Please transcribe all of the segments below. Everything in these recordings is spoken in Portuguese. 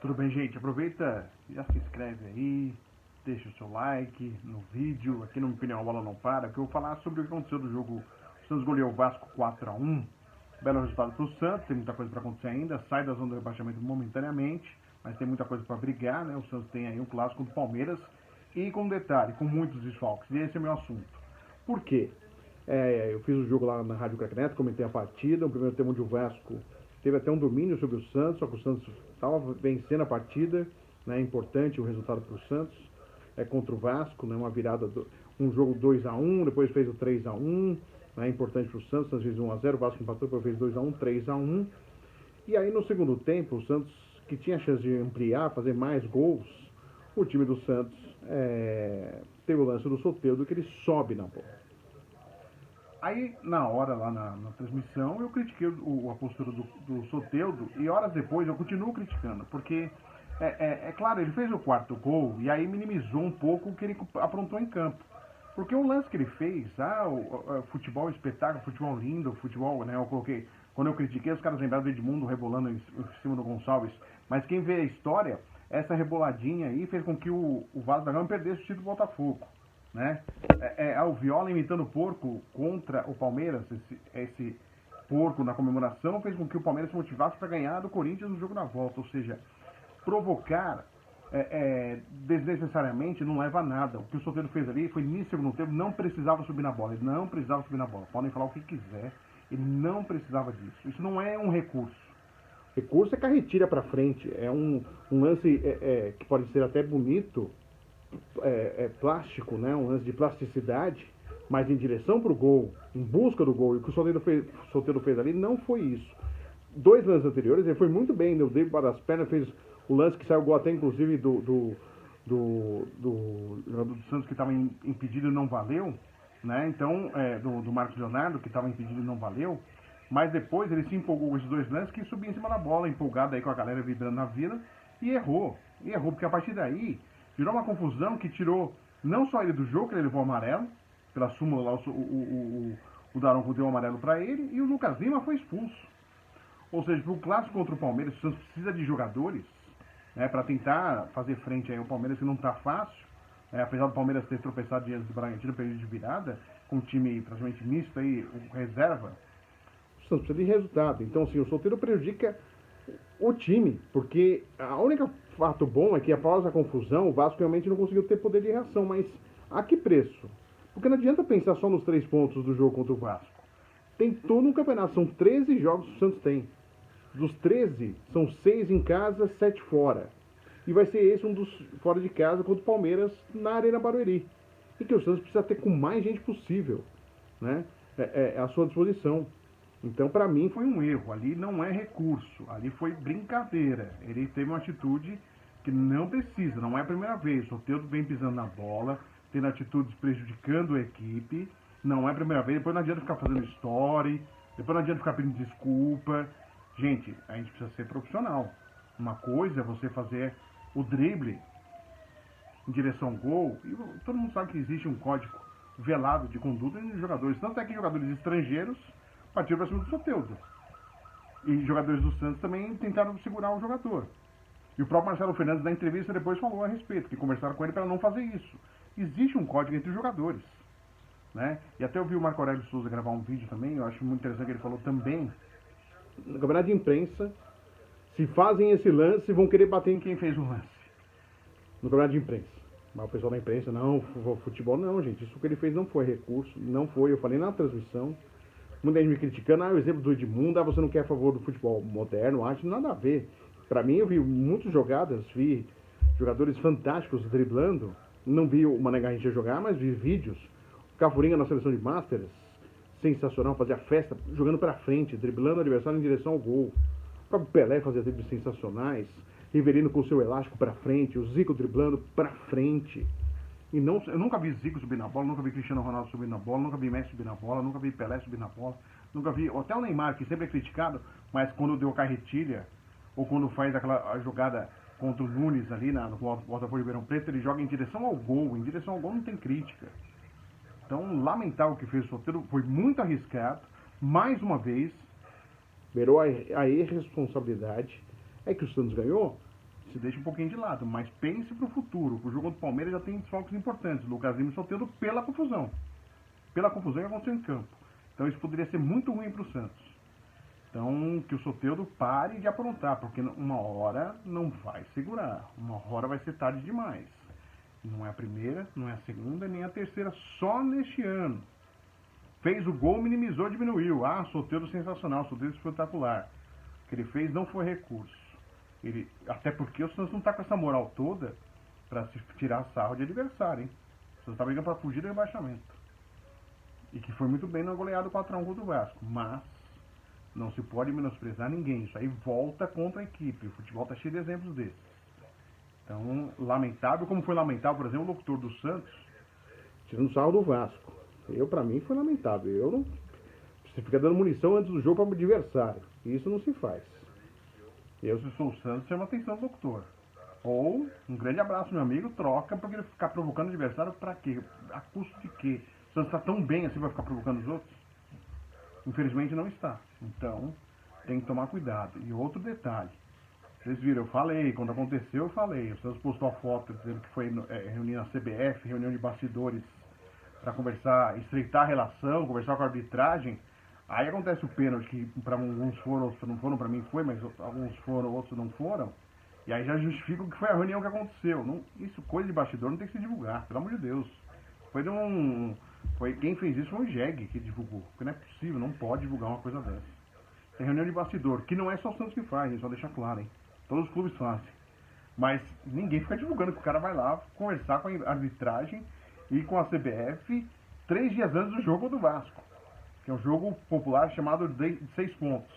Tudo bem, gente? Aproveita, já se inscreve aí, deixa o seu like no vídeo. Aqui no Minha Opinião a Bola Não Para, que eu vou falar sobre o que aconteceu do jogo. O Santos goleou o Vasco 4-1. Belo resultado para o Santos, tem muita coisa para acontecer ainda. Sai da zona do rebaixamento momentaneamente, mas tem muita coisa para brigar, né? O Santos tem aí um clássico do Palmeiras. E com detalhe, com muitos desfalques. E esse é o meu assunto. Por quê? Eu fiz o jogo lá na Rádio Crack Neto, comentei a partida. O primeiro tempo onde o Vasco teve até um domínio sobre o Santos, só que o Santos estava vencendo a partida, né? É importante o resultado para o Santos, contra o Vasco, né? Uma virada, um jogo 2-1, depois fez o 3-1, né? É importante para o Santos, Santos fez 1-0, o Vasco empatou, depois fez 2-1, 3-1, e aí no segundo tempo, o Santos, que tinha a chance de ampliar, fazer mais gols, o time do Santos teve o lance do Soteldo, que ele sobe na bola. Aí, na hora, lá na transmissão, eu critiquei a postura do Soteldo e horas depois eu continuo criticando, porque, claro, ele fez o quarto gol e aí minimizou um pouco o que ele aprontou em campo. Porque o lance que ele fez, o futebol espetáculo, futebol lindo, futebol, né, eu coloquei, quando eu critiquei, os caras lembraram do Edmundo rebolando em cima do Gonçalves, mas quem vê a história, essa reboladinha aí fez com que o Vasco da Gama perdesse o título do Botafogo. Né? O Viola imitando o porco contra o Palmeiras, esse porco na comemoração fez com que o Palmeiras se motivasse para ganhar do Corinthians no jogo da volta, ou seja, provocar desnecessariamente não leva a nada. O que o Soteldo fez ali foi no segundo tempo, não precisava subir na bola, ele não precisava subir na bola, podem falar o que quiser, ele não precisava disso, isso não é um recurso. Recurso é carretilha para frente, é um lance que pode ser até bonito, plástico, né? Um lance de plasticidade, mas em direção para o gol, em busca do gol. E o que o Soteldo fez ali não foi isso. Dois lances anteriores, ele foi muito bem, deu drible para as pernas, fez o lance que saiu gol até inclusive do jogador do Santos que estava impedido e não valeu, né? Então, do Marcos Leonardo, que estava impedido e não valeu. Mas depois ele se empolgou com esses dois lances que subiu em cima da bola, empolgado aí com a galera vibrando na vila, e errou. E errou, porque a partir daí virou uma confusão que tirou não só ele do jogo, que ele levou amarelo, pela súmula lá, o Daronco deu amarelo para ele, e o Lucas Lima foi expulso. Ou seja, para o clássico contra o Palmeiras, o Santos precisa de jogadores, né, para tentar fazer frente aí ao Palmeiras, que não está fácil, apesar do Palmeiras ter tropeçado diante do Bragantino no período de virada, com um time praticamente misto aí, reserva, o Santos precisa de resultado. Então, assim, o Soteldo prejudica o time, porque a única fato bom é que após a confusão, o Vasco realmente não conseguiu ter poder de reação, mas a que preço? Porque não adianta pensar só nos 3 pontos do jogo contra o Vasco. Tem todo um campeonato, são 13 jogos que o Santos tem. Dos 13, são 6 em casa, 7 fora. E vai ser esse um dos fora de casa contra o Palmeiras na Arena Barueri. E que o Santos precisa ter com mais gente possível, né? À sua disposição. Então, para mim, foi um erro. Ali não é recurso. Ali foi brincadeira. Ele teve uma atitude que não precisa. Não é a primeira vez. O Soteldo vem pisando na bola, tendo atitudes prejudicando a equipe. Não é a primeira vez. Depois não adianta ficar fazendo story. Depois não adianta ficar pedindo desculpa. Gente, a gente precisa ser profissional. Uma coisa é você fazer o drible em direção ao gol. E todo mundo sabe que existe um código velado de conduta entre os jogadores. Tanto é que jogadores estrangeiros partiram para cima do Soteldo. E jogadores do Santos também tentaram segurar o jogador. E o próprio Marcelo Fernandes, na entrevista, depois falou a respeito, que conversaram com ele para não fazer isso. Existe um código entre os jogadores. Né? E até eu vi o Marco Aurélio Souza gravar um vídeo também, eu acho muito interessante que ele falou também. No campeonato de imprensa, se fazem esse lance, vão querer bater em quem fez o lance. No campeonato de imprensa. Mas o pessoal da imprensa, não, futebol não, gente. Isso que ele fez não foi recurso, não foi. Eu falei na transmissão. Muita gente me criticando, o exemplo do Edmundo, você não quer a favor do futebol moderno, acho nada a ver. Pra mim, eu vi muitas jogadas, vi jogadores fantásticos driblando, não vi o Mané Garrincha jogar, mas vi vídeos. O Cafuringa na seleção de Masters, sensacional, fazia festa, jogando pra frente, driblando o adversário em direção ao gol. O próprio Pelé fazia dribles sensacionais, Riverino com o seu elástico pra frente, o Zico driblando pra frente. E não, eu nunca vi Zico subir na bola, nunca vi Cristiano Ronaldo subir na bola, nunca vi Messi subir na bola, nunca vi Pelé subir na bola, nunca vi até o Neymar, que sempre é criticado, mas quando deu carretilha, ou quando faz aquela jogada contra o Nunes ali no Botafogo de Ribeirão Preto, ele joga em direção ao gol não tem crítica. Então, lamentável o que fez o Soteldo, foi muito arriscado, mais uma vez, beirou a irresponsabilidade. É que o Santos ganhou? se deixa um pouquinho de lado, mas pense pro futuro. O jogo do Palmeiras já tem desfalques importantes. Lucas Lima e Soteldo pela confusão. Pela confusão que aconteceu em campo. Então isso poderia ser muito ruim pro Santos. Então que o Soteldo pare de aprontar, porque uma hora não vai segurar. Uma hora vai ser tarde demais. Não é a primeira, não é a segunda, nem a terceira, só neste ano. Fez o gol, minimizou, diminuiu. Ah, Soteldo sensacional, Soteldo espetacular. O que ele fez não foi recurso. Até porque o Santos não está com essa moral toda para se tirar sarro de adversário, hein? O Santos está brigando para fugir do rebaixamento. E que foi muito bem na goleada 4x1 contra o Vasco. Mas não se pode menosprezar ninguém. Isso aí volta contra a equipe. O futebol está cheio de exemplos desses. Então, lamentável, como foi lamentável, por exemplo, o locutor do Santos tirando sarro do Vasco. Pra mim, foi lamentável. Você fica dando munição antes do jogo para o adversário. Isso não se faz. Se sou o Santos, chama a atenção do locutor. Ou, um grande abraço, meu amigo, troca, porque ele ficar provocando o adversário pra quê? A custo de quê? O Santos está tão bem assim, vai ficar provocando os outros? Infelizmente não está. Então, tem que tomar cuidado. E outro detalhe. Vocês viram, eu falei, quando aconteceu eu falei. O Santos postou a foto dizendo que foi reunião na CBF, reunião de bastidores, para conversar, estreitar a relação, conversar com a arbitragem. Aí acontece o pênalti, que para alguns foram, outros não foram, para mim foi, mas alguns foram, outros não foram. E aí já justificam que foi a reunião que aconteceu. Não, isso, coisa de bastidor, não tem que se divulgar, pelo amor de Deus. Quem fez isso foi o Jeg que divulgou, porque não é possível, não pode divulgar uma coisa dessa. Tem reunião de bastidor, que não é só o Santos que faz, só deixar claro, hein. Todos os clubes fazem. Mas ninguém fica divulgando que o cara vai lá conversar com a arbitragem e com a CBF 3 dias antes do jogo do Vasco, que é um jogo popular chamado de 6 pontos.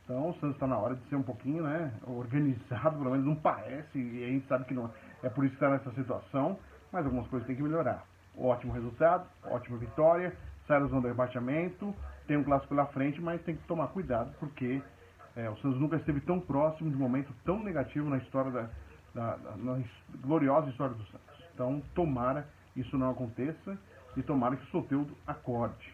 Então o Santos está na hora de ser um pouquinho, né, organizado, pelo menos não parece, e a gente sabe que não é por isso que está nessa situação, mas algumas coisas tem que melhorar. Ótimo resultado, ótima vitória, sai da zona do rebaixamento, tem um clássico pela frente, mas tem que tomar cuidado, porque o Santos nunca esteve tão próximo de um momento tão negativo na história na gloriosa história do Santos. Então, tomara isso não aconteça e tomara que o Soteldo acorde.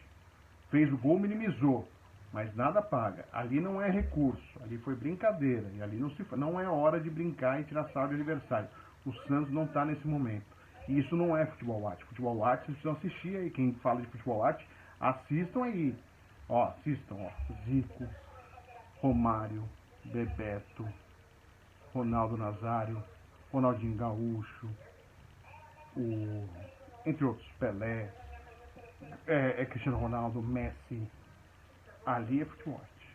Fez o gol, minimizou, mas nada paga. Ali não é recurso, ali foi brincadeira. E ali não é hora de brincar e tirar sarro de adversário. O Santos não está nesse momento. E isso não é futebol arte. Futebol arte, vocês precisam assistir aí. Quem fala de futebol arte, assistam aí. Assistam, Zico, Romário, Bebeto, Ronaldo Nazário, Ronaldinho Gaúcho, entre outros, Pelé, Cristiano Ronaldo, Messi. Ali é futebol arte.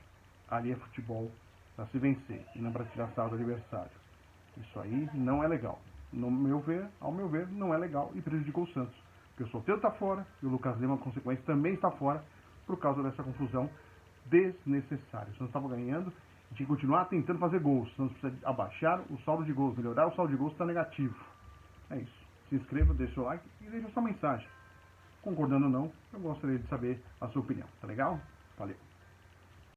Ali é futebol para se vencer e não para tirar sarro do adversário. Isso aí não é legal. Ao meu ver, não é legal e prejudicou o Santos. Porque o Soteldo está fora e o Lucas Lima, consequência, também está fora por causa dessa confusão desnecessária. O Santos estava ganhando e tinha que continuar tentando fazer gols. O Santos precisa abaixar o saldo de gols, melhorar o saldo de gols, está negativo. É isso. Se inscreva, deixe seu like e deixe sua mensagem. Concordando ou não, eu gostaria de saber a sua opinião. Tá legal? Valeu.